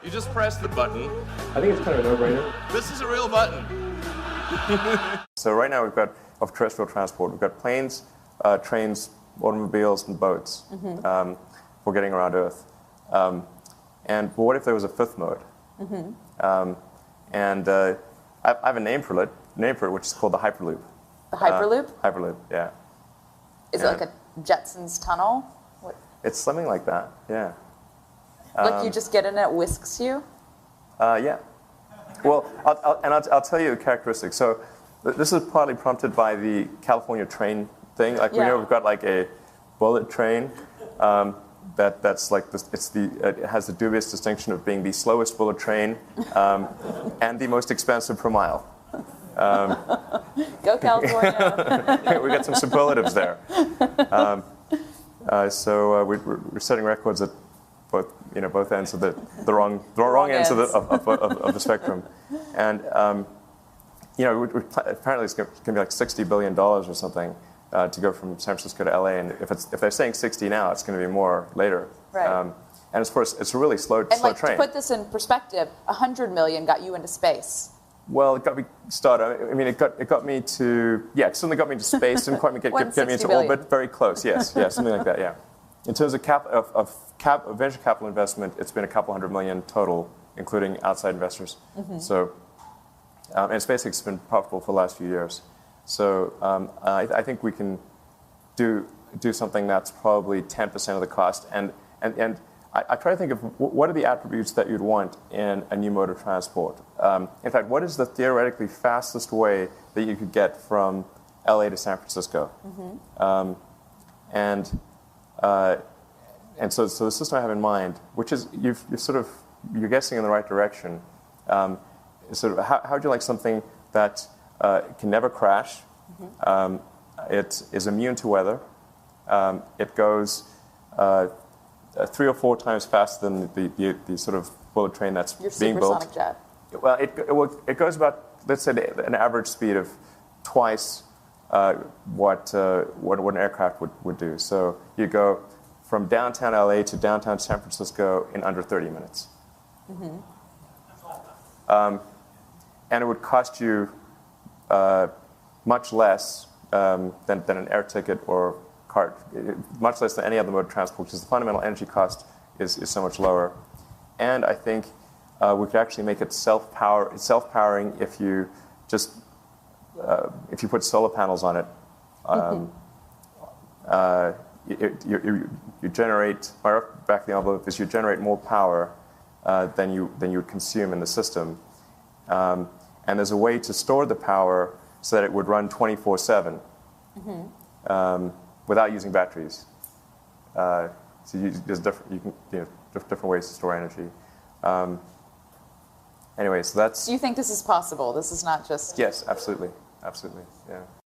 You just press the button. I think it's kind of a no-brainer. This is a real button. So right now we've got, of terrestrial transport, we've got planes, trains, automobiles, and boats for getting around Earth. And what if there was a fifth mode? I have a name for it, which is called the Hyperloop. The Hyperloop? Hyperloop, yeah. Is it like a Jetsons tunnel? What? It's something like that, yeah. Like you just get in and it whisks you? Yeah. Well, I'll tell you the characteristics. So this is partly prompted by the California train thing. Like we know we've got like a bullet train that's like this, it has the dubious distinction of being the slowest bullet train and the most expensive per mile. Go California. We got some superlatives there. So we're setting records at both ends of the wrong ends of the spectrum, and apparently it's going to be like $60 billion or something to go from San Francisco to LA, and if they're saying 60 now, it's going to be more later. Right. And of course, it's a really slow like, train. To put this in perspective, 100 million got you into space. Well, it got me started. I mean, it got me to it certainly got me into space, and quite get me into orbit. Very close, yes, something like that, yeah. In terms of venture capital investment, it's been a couple $100 million total, including outside investors. So, and SpaceX has been profitable for the last few years. So I think we can do something that's probably 10% of the cost. And I try to think of what are the attributes that you'd want in a new mode of transport. In fact, what is the theoretically fastest way that you could get from LA to San Francisco? And so the system I have in mind, which is you're guessing in the right direction. Is sort of how would you like something that can never crash? It is immune to weather. It goes 3 or 4 times faster than the sort of bullet train that's being built. Your supersonic jet. Well, it goes about, let's say, an average speed of twice what an aircraft would do. So you go from downtown LA to downtown San Francisco in under 30 minutes. And it would cost you much less than an air ticket or car, much less than any other mode of transport, because the fundamental energy cost is so much lower. And I think we could actually make it self-powering if you just if you put solar panels on it. You generate, my back of the envelope is you generate more power than you would consume in the system. And there's a way to store the power so that it would run 24/7 without using batteries. So there's different ways to store energy. Anyway, so that's. Do you think this is possible? This is not just. Yes, absolutely, yeah.